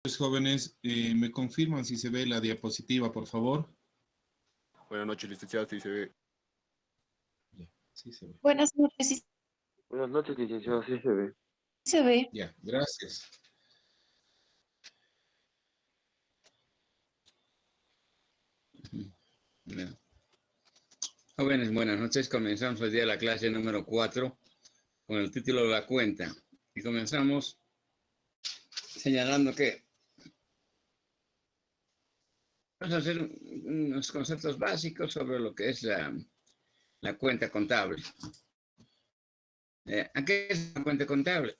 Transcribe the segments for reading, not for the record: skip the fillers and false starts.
Pues, jóvenes, ¿me confirman si se ve la diapositiva, por favor? Buenas noches, licenciado, sí se ve. Ya, sí se ve. Buenas noches, sí Buenas noches, licenciado, sí se ve. se ve. Ya, gracias. Bien. Jóvenes, buenas noches. Comenzamos hoy día la clase número 4 con el título de la cuenta. Y comenzamos señalando que vamos a hacer unos conceptos básicos sobre lo que es la cuenta contable. ¿A qué es la cuenta contable?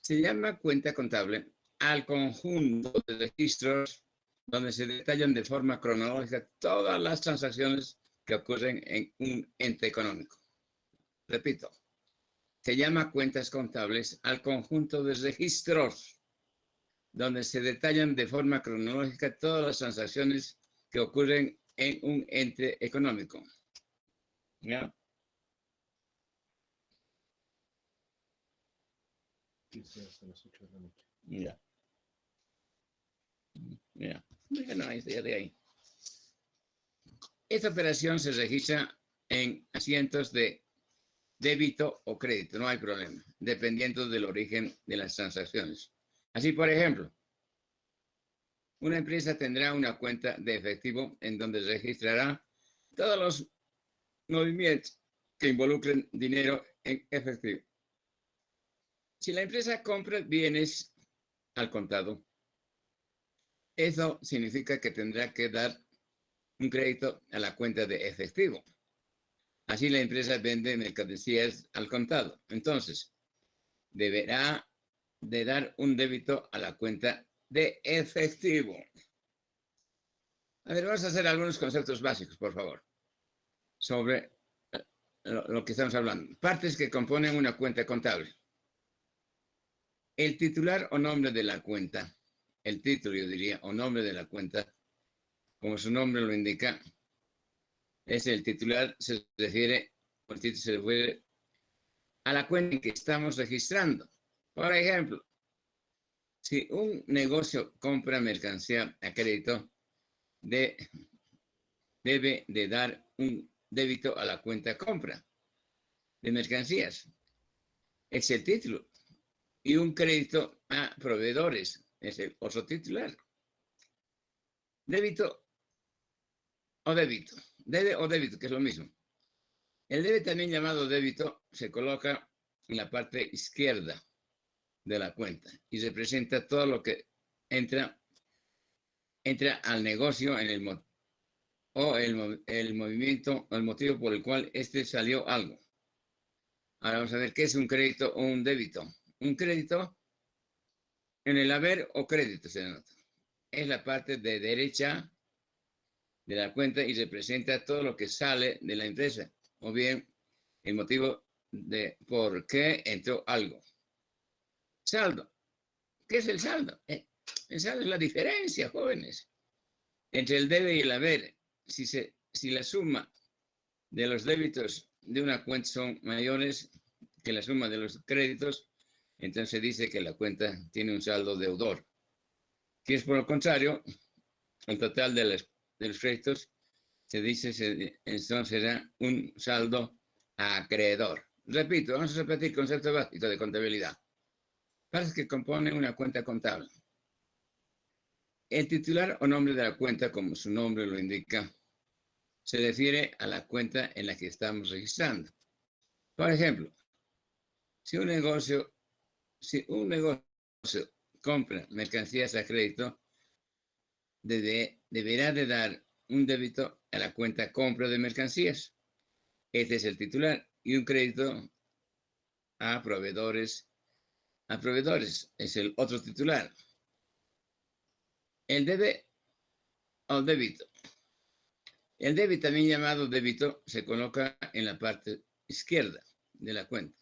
Se llama cuenta contable al conjunto de registros donde se detallan de forma cronológica todas las transacciones que ocurren en un ente económico. Repito, se llama cuentas contables al conjunto de registros donde se detallan de forma cronológica todas las transacciones que ocurren en un ente económico. ¿Ya? Ya. Ya. Bueno, ahí, de ahí. Esta operación se registra en asientos de débito o crédito, no hay problema, dependiendo del origen de las transacciones. Así, por ejemplo, una empresa tendrá una cuenta de efectivo en donde registrará todos los movimientos que involucren dinero en efectivo. Si la empresa compra bienes al contado, eso significa que tendrá que dar un crédito a la cuenta de efectivo. Así la empresa vende mercancías al contado. Entonces, deberá de dar un débito a la cuenta de efectivo. A ver, vamos a hacer algunos conceptos básicos, por favor, sobre lo que estamos hablando. Partes que componen una cuenta contable. El titular o nombre de la cuenta, el título yo diría, o nombre de la cuenta, como su nombre lo indica, es el titular, se refiere a la cuenta que estamos registrando. Por ejemplo, si un negocio compra mercancía a crédito, debe de dar un débito a la cuenta compra de mercancías. Es el título. Y un crédito a proveedores, es el otro titular. Débito o débito. Debe o débito, que es lo mismo. El debe, también llamado débito, se coloca en la parte izquierda de la cuenta y representa todo lo que entra al negocio en el movimiento o el motivo por el cual salió algo. Ahora vamos a ver qué es un crédito o un débito. Un crédito en el haber o crédito se nota. Es la parte de derecha de la cuenta y representa todo lo que sale de la empresa, o bien el motivo de por qué entró algo. Saldo. ¿Qué es el saldo? El saldo es la diferencia, jóvenes, entre el debe y el haber. Si la suma de los débitos de una cuenta son mayores que la suma de los créditos, entonces dice que la cuenta tiene un saldo deudor. Si es por el contrario, el total de los créditos se dice, entonces será un saldo acreedor. Repito, vamos a repetir el concepto básico de contabilidad. Partes que componen una cuenta contable. El titular o nombre de la cuenta, como su nombre lo indica, se refiere a la cuenta en la que estamos registrando. Por ejemplo, si un negocio compra mercancías a crédito, deberá de dar un débito a la cuenta compra de mercancías. Este es el titular. Y un crédito a proveedores. A proveedores es el otro titular. El debe o débito. El débito, también llamado débito, se coloca en la parte izquierda de la cuenta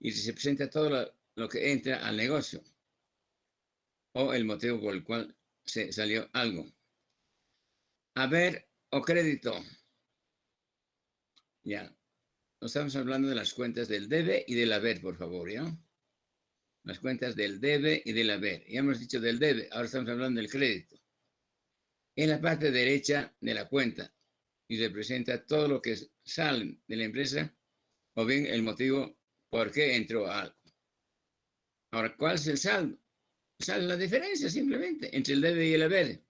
y se presenta todo lo que entra al negocio o el motivo por el cual se salió algo. Haber o crédito. Ya. Estamos hablando de las cuentas del debe y del haber, por favor, ¿ya? las cuentas del debe y del haber. Ya hemos dicho del debe, ahora estamos hablando del crédito. En la parte derecha de la cuenta y representa todo lo que sale de la empresa o bien el motivo por qué entró algo. Ahora, ¿cuál es el saldo? Sale la diferencia simplemente entre el debe y el haber.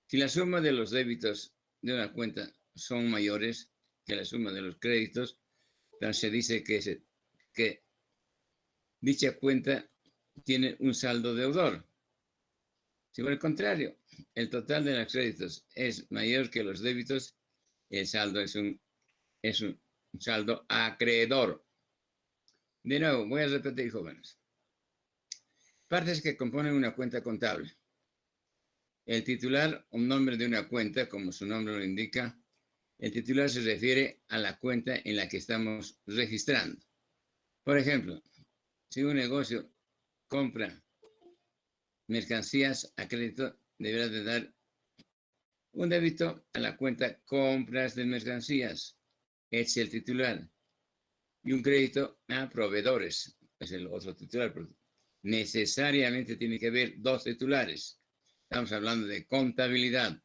Si la suma de los débitos de una cuenta son mayores que la suma de los créditos, entonces se dice que dicha cuenta tiene un saldo deudor. Si por el contrario, el total de los créditos es mayor que los débitos, el saldo es un saldo acreedor. De nuevo, voy a repetir, jóvenes. Partes que componen una cuenta contable. El titular, un nombre de una cuenta, como su nombre lo indica, el titular se refiere a la cuenta en la que estamos registrando. Por ejemplo, si un negocio compra mercancías a crédito, deberá de dar un débito a la cuenta compras de mercancías, es el titular, y un crédito a proveedores, es el otro titular. Necesariamente tiene que haber dos titulares. Estamos hablando de contabilidad.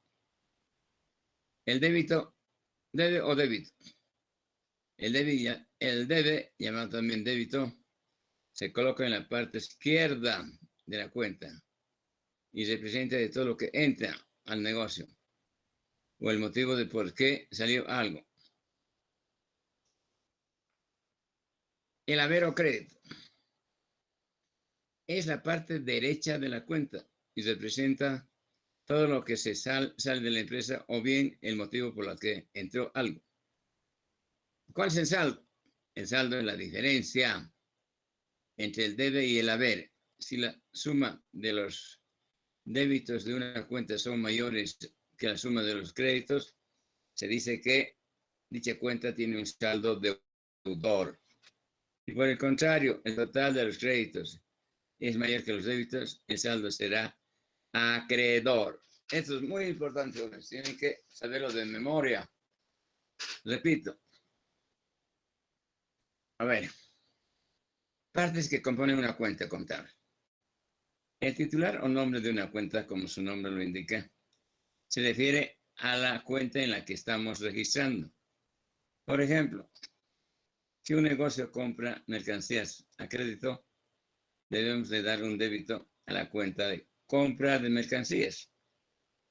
El débito, debe o débito. El debe, llamado también débito, se coloca en la parte izquierda de la cuenta y representa de todo lo que entra al negocio o el motivo de por qué salió algo. El haber o crédito es la parte derecha de la cuenta y representa todo lo que sale de la empresa o bien el motivo por el que entró algo. ¿Cuál es el saldo? El saldo es la diferencia entre el debe y el haber. Si la suma de los débitos de una cuenta son mayores que la suma de los créditos, se dice que dicha cuenta tiene un saldo deudor. Y por el contrario, el total de los créditos es mayor que los débitos, el saldo será acreedor. Esto es muy importante, jóvenes. Tienen que saberlo de memoria. Repito. A ver. Partes que componen una cuenta contable. El titular o nombre de una cuenta, como su nombre lo indica, se refiere a la cuenta en la que estamos registrando. Por ejemplo, si un negocio compra mercancías a crédito, debemos de dar un débito a la cuenta de compra de mercancías.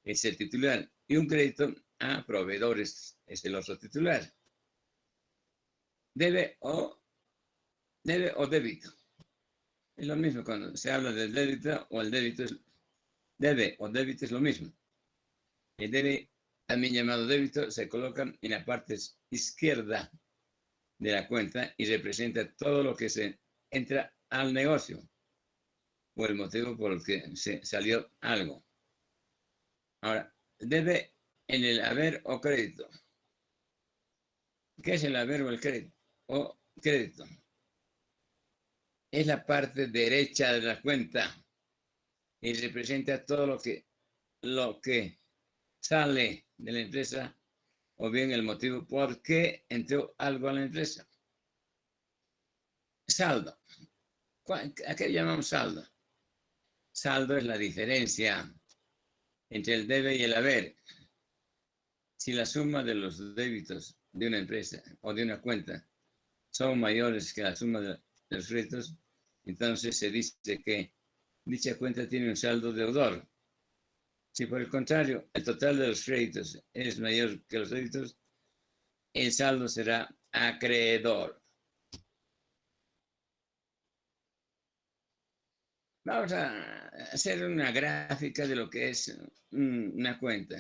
Es el titular. Y un crédito a proveedores es el otro titular. Debe o débito. Es lo mismo cuando se habla del débito o el débito. Debe o débito es lo mismo. El debe, también llamado débito, se coloca en la parte izquierda de la cuenta y representa todo lo que se entra al negocio o el motivo por el que se salió algo. Ahora, debe en el haber o crédito. ¿Qué es el haber o el crédito? O crédito. Es la parte derecha de la cuenta y representa todo lo que sale de la empresa o bien el motivo por qué entró algo a la empresa. Saldo. ¿A qué llamamos saldo? Saldo es la diferencia entre el debe y el haber. Si la suma de los débitos de una empresa o de una cuenta son mayores que la suma de los créditos, entonces se dice que dicha cuenta tiene un saldo deudor. Si por el contrario el total de los créditos es mayor que los débitos, el saldo será acreedor. Vamos a hacer una gráfica de lo que es una cuenta.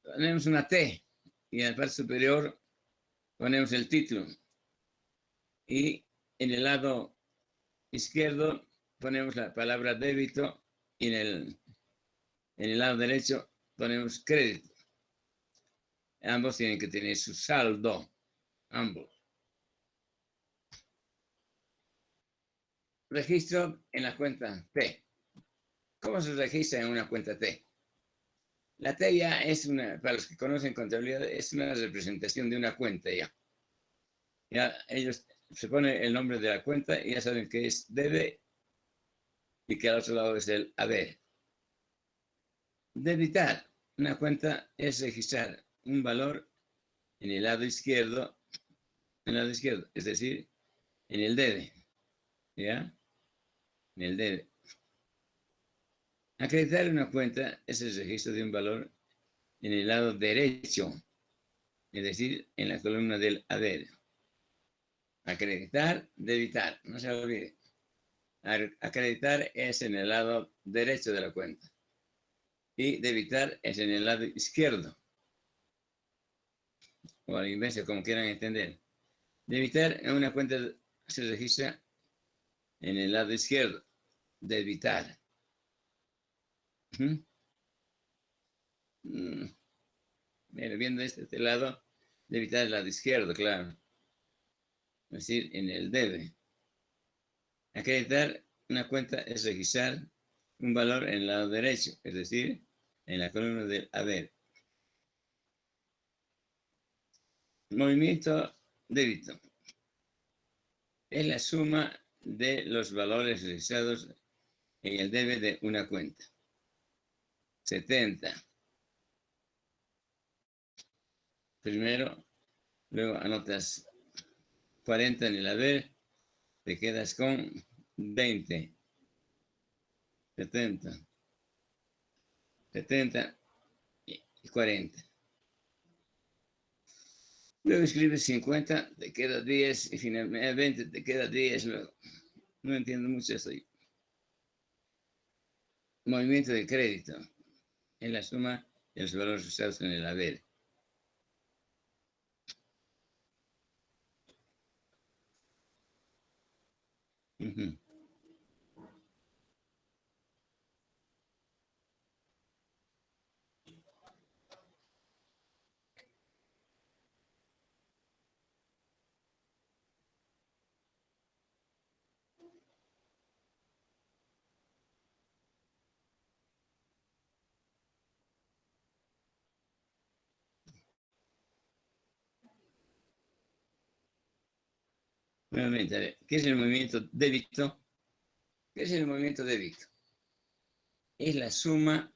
Ponemos una T y en la parte superior ponemos el título. Y en el lado izquierdo ponemos la palabra débito y en el lado derecho ponemos crédito. Ambos tienen que tener su saldo. Ambos. Registro en la cuenta T. ¿Cómo se registra en una cuenta T? La T ya es para los que conocen contabilidad, es una representación de una cuenta ya. Ya ellos se pone el nombre de la cuenta y ya saben que es debe y que al otro lado es el haber. Debitar una cuenta es registrar un valor en el lado izquierdo, es decir, en el debe, ¿ya? En el debe. Acreditar una cuenta es el registro de un valor en el lado derecho, es decir, en la columna del haber. Acreditar, debitar, no se olvide. Acreditar es en el lado derecho de la cuenta y debitar es en el lado izquierdo, o al inverso, como quieran entender. Debitar en una cuenta se registra en el lado izquierdo, debitar. Mira, viendo este lado, debitar el lado izquierdo, claro. Es decir, en el debe. Acreditar una cuenta es registrar un valor en el lado derecho, es decir, en la columna del haber. Movimiento débito. Es la suma de los valores registrados en el debe de una cuenta. 70. Primero, luego anotas 40 en el haber, te quedas con 20. 70 y 40. Luego escribes 50, te queda 10 y finalmente 20, te queda 10 luego. No entiendo mucho eso. Movimiento de crédito es la suma de los valores usados en el haber. Nuevamente, a ver, ¿qué es el movimiento débito? ¿Qué es el movimiento débito? Es la suma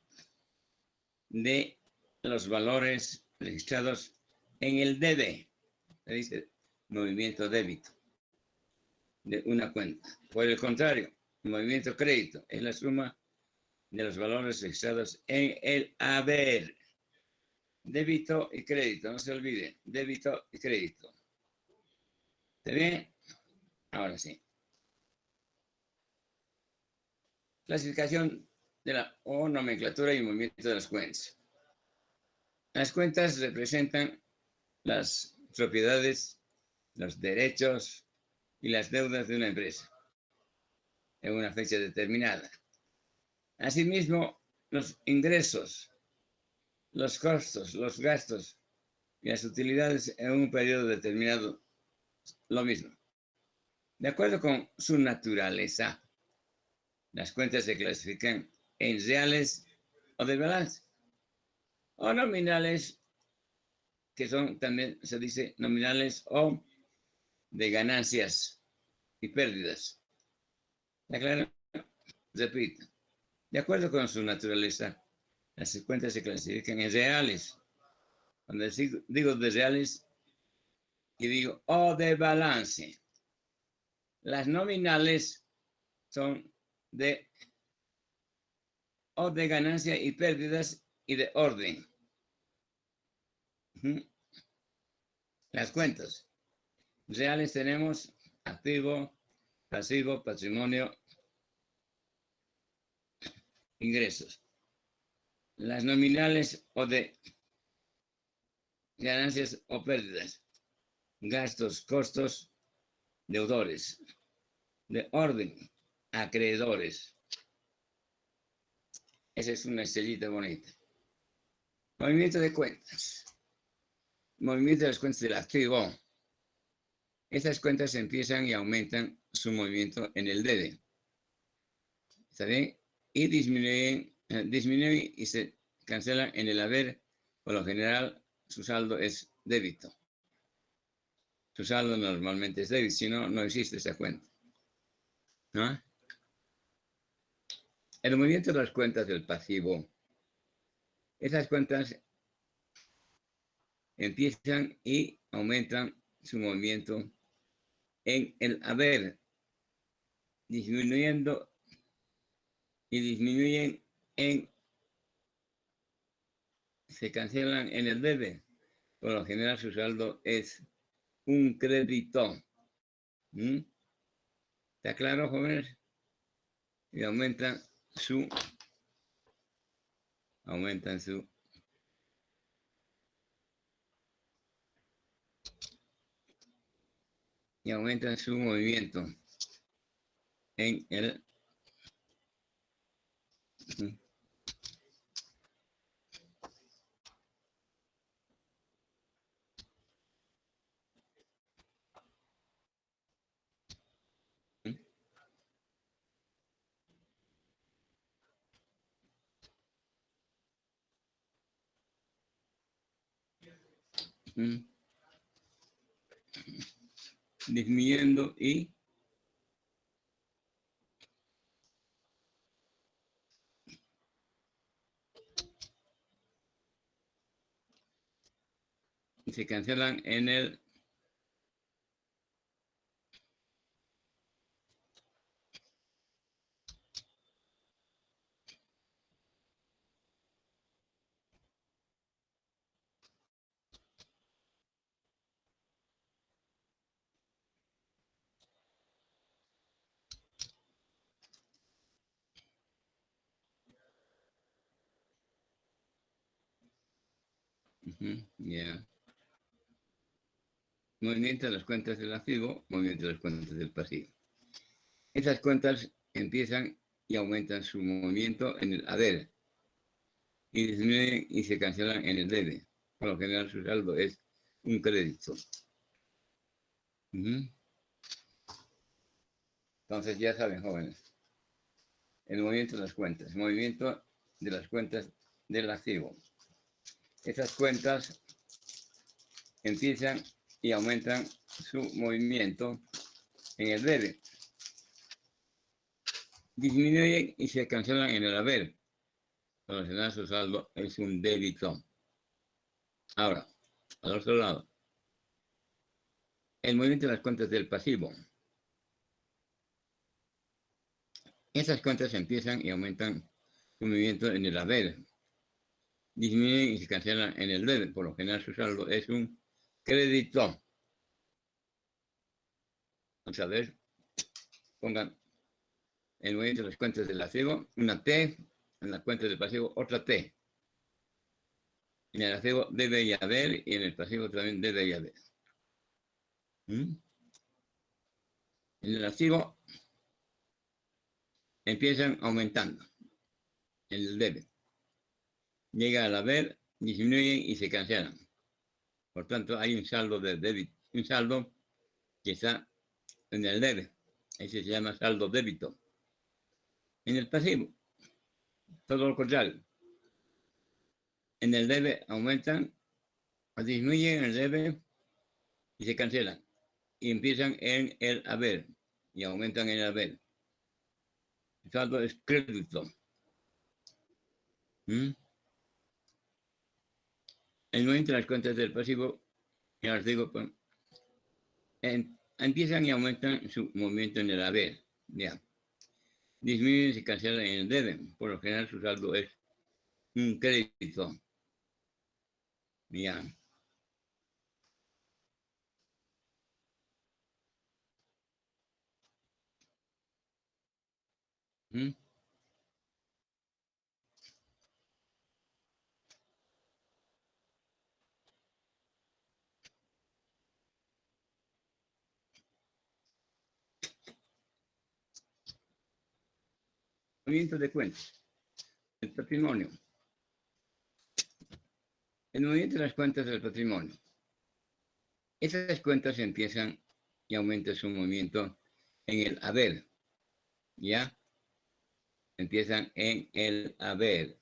de los valores registrados en el debe. Se dice movimiento débito de una cuenta. Por el contrario, el movimiento crédito es la suma de los valores registrados en el haber. Débito y crédito, no se olvide, débito y crédito. ¿Está bien? Ahora sí. Clasificación de la o nomenclatura y movimiento de las cuentas. Las cuentas representan las propiedades, los derechos y las deudas de una empresa en una fecha determinada. Asimismo, los ingresos, los costos, los gastos y las utilidades en un periodo determinado, lo mismo. De acuerdo con su naturaleza, las cuentas se clasifican en reales o de balance, o nominales, que son también, se dice, nominales o de ganancias y pérdidas. ¿Está claro? Repito. De acuerdo con su naturaleza, las cuentas se clasifican en reales. Cuando digo de reales y digo o de balance, las nominales son de o de ganancia y pérdidas y de orden. Las cuentas reales tenemos activo, pasivo, patrimonio, ingresos. Las nominales o de ganancias o pérdidas, gastos, costos, deudores. De orden, acreedores. Esa es una estrellita bonita. Movimiento de cuentas. Movimiento de las cuentas del activo. Estas cuentas empiezan y aumentan su movimiento en el debe. ¿Está bien? Y disminuyen y se cancelan en el haber. Por lo general, su saldo es débito. su saldo normalmente es débito, si no, no existe esa cuenta. ¿No? El movimiento de las cuentas del pasivo, esas cuentas empiezan y aumentan su movimiento en el haber, disminuyendo y disminuyen se cancelan en el debe. Por lo general su saldo es un crédito. ¿Mm? ¿Está claro, jóvenes? Y aumentan su movimiento en el disminuyendo y se cancelan en el movimiento de las cuentas del activo, movimiento de las cuentas del pasivo. Esas cuentas empiezan y aumentan su movimiento en el haber y disminuyen y se cancelan en el debe. Por lo general su saldo es un crédito. Entonces ya saben, jóvenes, el movimiento de las cuentas, el movimiento de las cuentas del activo. Esas cuentas empiezan y aumentan su movimiento en el debe. Disminuyen y se cancelan en el haber. Por lo general su saldo es un débito. Ahora, al otro lado, el movimiento de las cuentas del pasivo. Esas cuentas empiezan y aumentan su movimiento en el haber. Disminuyen y se cancelan en el debe. Por lo general su saldo es un crédito. Vamos a ver. Pongan el movimiento de las cuentas del activo, una T, en la cuenta del pasivo otra T. En el activo debe y haber y en el pasivo también debe y haber. En el activo empiezan aumentando en el debe. Llega al haber, disminuyen y se cancelan. Por tanto, hay un saldo de débito, un saldo que está en el debe. Ese se llama saldo débito. En el pasivo, todo lo contrario. En el debe aumentan, disminuyen el debe y se cancelan. Y empiezan en el haber y aumentan en el haber. El saldo es crédito. El movimiento de las cuentas del pasivo, ya os digo, pues, empiezan y aumentan su movimiento en el haber. Ya. Disminuyen y se cancelan en el debe. Por lo general su saldo es un crédito. Ya. Movimiento de cuentas. El patrimonio. El movimiento de las cuentas del patrimonio. Esas cuentas empiezan y aumentan su movimiento en el haber. ¿Ya? Empiezan en el haber.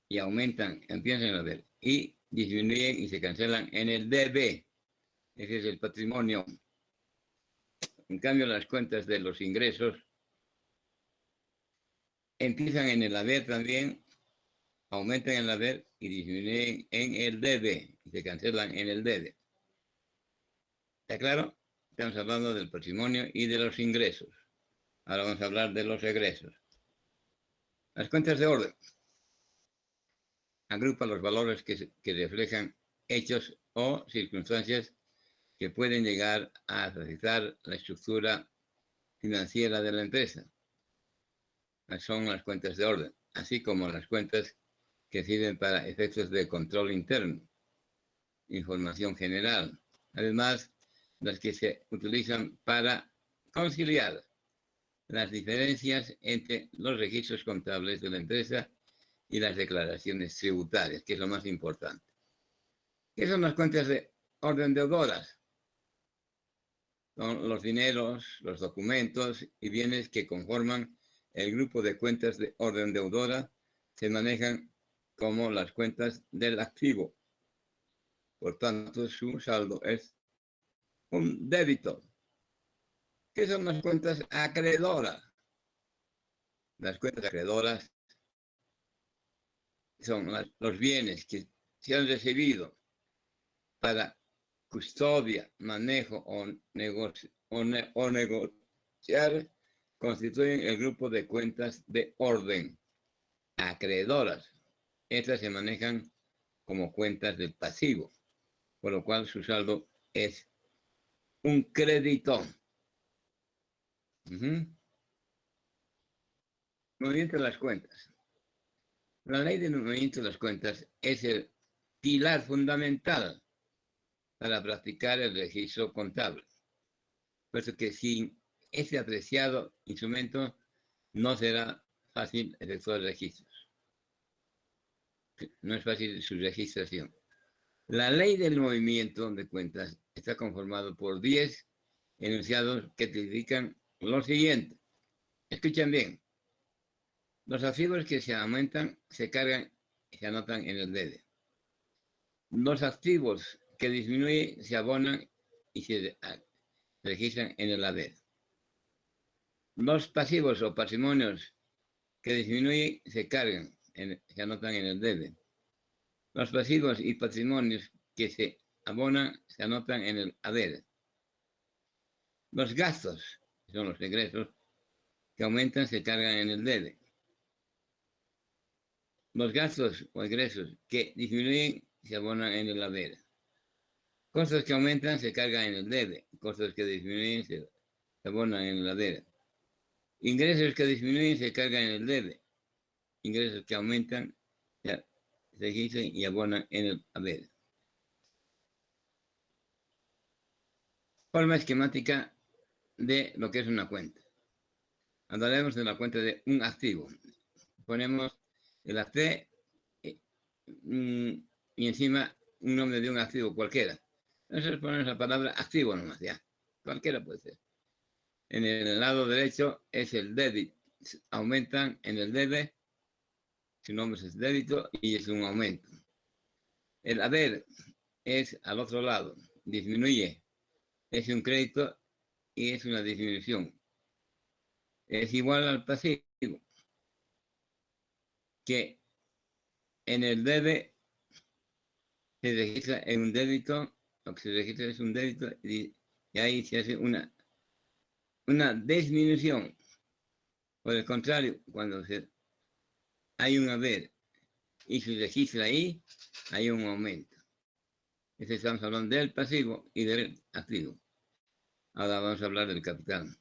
Y aumentan, empiezan en el haber. Y disminuyen y se cancelan en el debe. Ese es el patrimonio. En cambio, las cuentas de los ingresos empiezan en el haber también, aumentan en el haber y disminuyen en el debe, y se cancelan en el debe. ¿Está claro? Estamos hablando del patrimonio y de los ingresos. Ahora vamos a hablar de los egresos. Las cuentas de orden agrupan los valores que reflejan hechos o circunstancias que pueden llegar a afectar la estructura financiera de la empresa. Son las cuentas de orden, así como las cuentas que sirven para efectos de control interno, información general. Además, las que se utilizan para conciliar las diferencias entre los registros contables de la empresa y las declaraciones tributarias, que es lo más importante. ¿Qué son las cuentas de orden deudoras? Son los dineros, los documentos y bienes que conforman el grupo de cuentas de orden deudora, se manejan como las cuentas del activo. Por tanto, su saldo es un débito. ¿Qué son las cuentas acreedoras? Las cuentas acreedoras son los bienes que se han recibido para custodia, manejo o negociar, constituyen el grupo de cuentas de orden acreedoras. Estas se manejan como cuentas del pasivo, por lo cual su saldo es un crédito. Movimiento de las cuentas. La ley del movimiento de las cuentas es el pilar fundamental para practicar el registro contable, puesto que sin ese apreciado instrumento no será fácil efectuar registros. No es fácil su registración. La ley del movimiento de cuentas está conformado por 10 enunciados que tipifican lo siguiente. Escuchen bien. Los activos que se aumentan se cargan y se anotan en el debe. Los activos que disminuyen se abonan y se registran en el haber. Los pasivos o patrimonios que disminuyen se cargan, se anotan en el debe. Los pasivos y patrimonios que se abonan se anotan en el haber. Los gastos, que son los egresos, que aumentan se cargan en el debe. Los gastos o egresos que disminuyen se abonan en el haber. Costos que aumentan se cargan en el debe. Costos que disminuyen se abonan en el haber. Ingresos que disminuyen se cargan en el debe. Ingresos que aumentan se registran y abonan en el haber. Forma esquemática de lo que es una cuenta. Hablaremos de la cuenta de un activo. Ponemos el AC y encima un nombre de un activo cualquiera. Nosotros ponemos la palabra activo nomás, ya. Cualquiera puede ser. En el lado derecho es el débito. Aumentan en el debe. Su nombre es débito y es un aumento. El haber es al otro lado. Disminuye. Es un crédito y es una disminución. Es igual al pasivo, que en el debe se registra en un débito, lo que se registra es un débito y ahí se hace una disminución. Por el contrario, cuando hay un haber y se registra ahí, hay un aumento. Estamos hablando del pasivo y del activo. Ahora vamos a hablar del capital.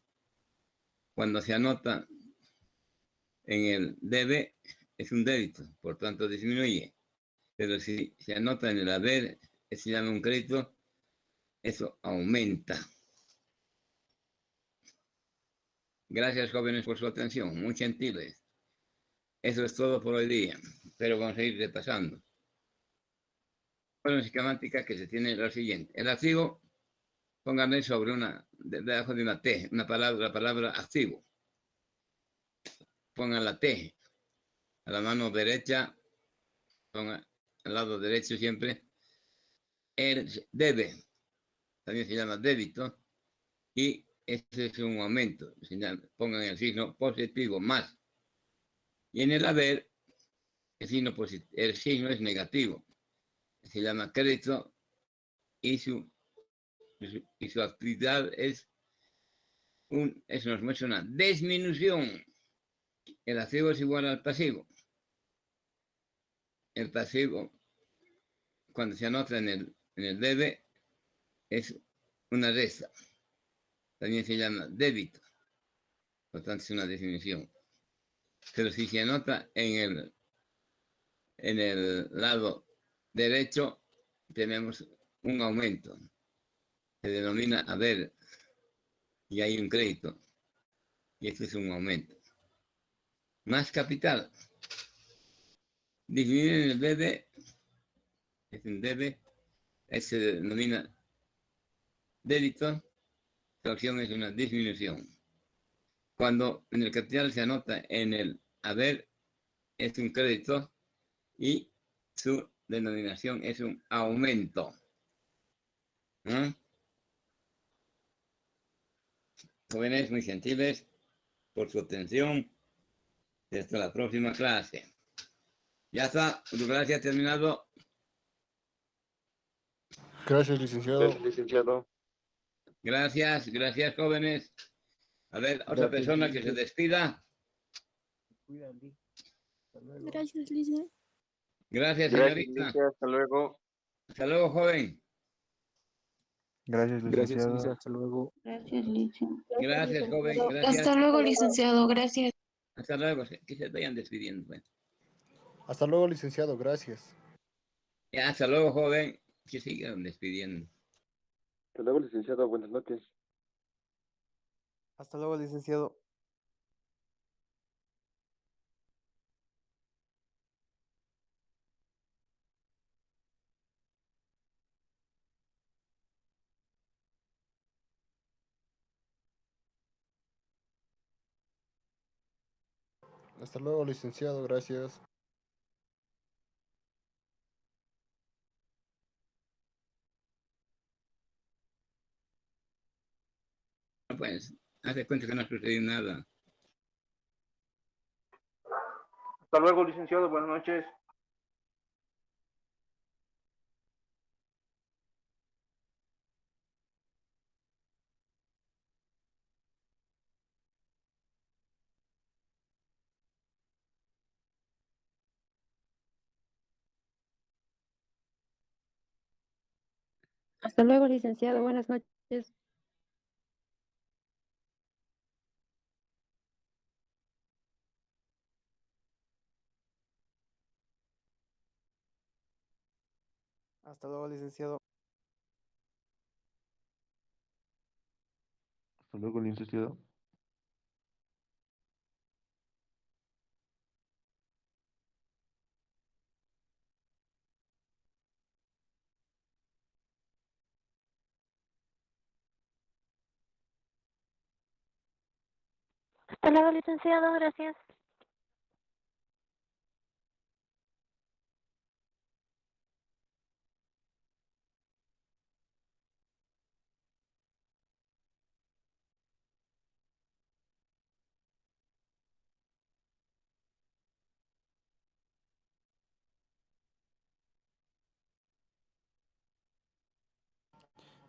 Cuando se anota en el debe, es un débito, por tanto disminuye. Pero si se anota en el haber, se llama un crédito, eso aumenta. Gracias, jóvenes, por su atención, muy gentiles. Eso es todo por hoy día, pero vamos a ir repasando. Bueno, esquemática que se tiene lo siguiente. El activo, pónganle sobre debajo de una T, la palabra activo. Pongan la T a la mano derecha, pongan al lado derecho siempre, el debe. también se llama débito, y este es un aumento. Pongan el signo positivo más. Y en el haber, el signo es negativo. Se llama crédito y su actividad eso nos muestra una disminución. El activo es igual al pasivo. El pasivo, cuando se anota en el debe, es una resta. También se llama débito. Por tanto, es una disminución. Pero si se anota en el lado derecho, tenemos un aumento. Se denomina haber y hay un crédito. Y este es un aumento. Más capital. Disminuir en el debe, es un debe, se denomina débito, la opción es una disminución. Cuando en el capital se anota en el haber, es un crédito y su denominación es un aumento. ¿No? Jóvenes muy gentiles, por su atención. Hasta la próxima clase. Ya está, tu clase ha terminado. Gracias, licenciado. Gracias, licenciado. Gracias, jóvenes. A ver, otra persona que se despida. Gracias, Lice. Gracias, Gracias, señorita. Lice. Hasta luego. Hasta luego, joven. Gracias, Gracias, licenciado. Lice. Hasta luego. Gracias, Lice. Gracias, joven. Gracias. Hasta luego, licenciado. Gracias. Hasta luego. Que se vayan despidiendo. Bueno. Hasta luego, licenciado. Gracias. Ya, hasta luego, joven. Que sigan despidiendo. Hasta luego, licenciado. Buenas noches. Hasta luego, licenciado. Hasta luego, licenciado. Gracias. Pues, hace cuenta que no ha sucedido nada. Hasta luego, licenciado. Buenas noches. Hasta luego, licenciado. Buenas noches. Hasta luego, licenciado. Hasta luego, licenciado. Hasta luego, licenciado. Gracias.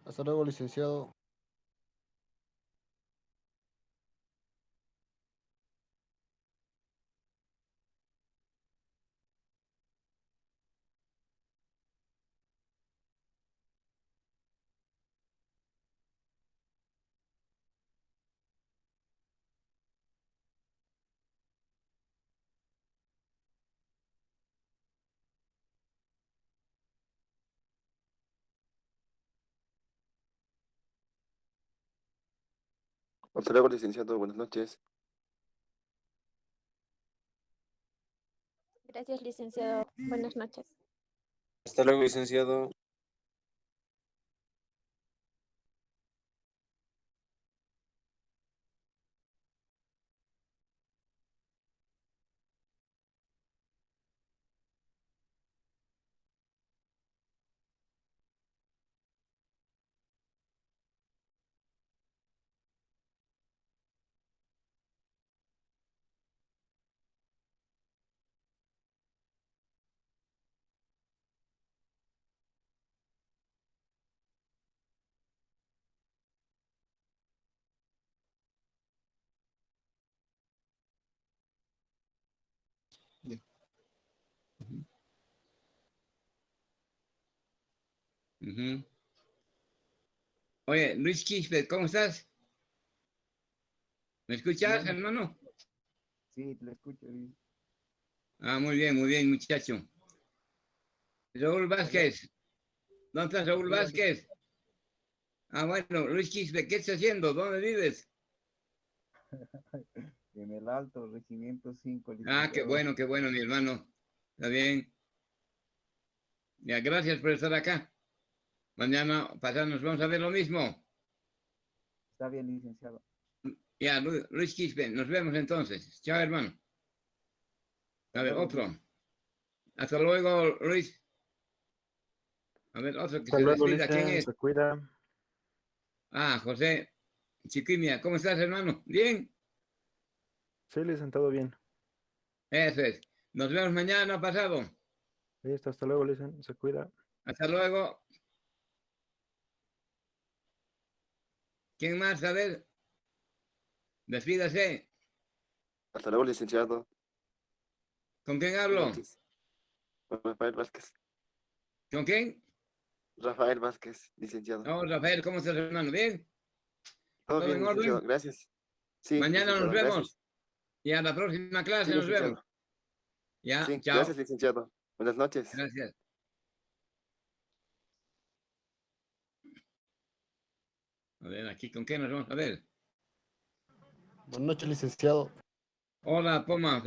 Hasta luego, licenciado. Hasta luego, licenciado. Buenas noches. Gracias, licenciado. Buenas noches. Hasta luego, licenciado. Ujú. Oye, Luis Quispe, ¿cómo estás? ¿Me escuchas, Bien. hermano? Sí, te lo escucho bien. Ah, muy bien, muchacho. Raúl Vázquez. ¿Dónde estás, Raúl Aquí, Vázquez? Ah, bueno, Luis Quispe, ¿qué estás haciendo? ¿Dónde vives? en el Alto, Regimiento 5, Ah, licenciado. qué bueno, mi hermano. Está bien. Ya, gracias por estar acá. Mañana pasado nos vamos a ver lo mismo. Está bien, licenciado. Ya, Luis Quispe, nos vemos entonces. Chao, hermano. Hasta A ver, luego, otro. Hasta luego, Luis. A ver, otro que Hasta se luego, despida. ¿Quién Licen, es? se cuida. Ah, José Chiquimia. ¿Cómo estás, hermano? Bien. Sí, Licen, todo bien. Eso es. Nos vemos mañana pasado. Listo, hasta luego, Licen, se cuida. Hasta luego. ¿Quién más? A ver. Despídase. Hasta luego, licenciado. ¿Con quién Buenas hablo? noches. Rafael Vázquez. ¿Con quién? Rafael Vázquez, licenciado. Oh, Rafael, ¿cómo estás, hermano? ¿Bien? Todo ¿Todo bien, en licenciado. orden? Gracias. Sí, Mañana nos licenciado. vemos. Gracias. Y a la próxima Sí, clase nos vemos. licenciado. Ya, Sí, chao. gracias, licenciado. Buenas noches. Gracias. A ver, aquí, ¿con qué nos vamos a ver? Buenas noches, licenciado. Hola, Poma.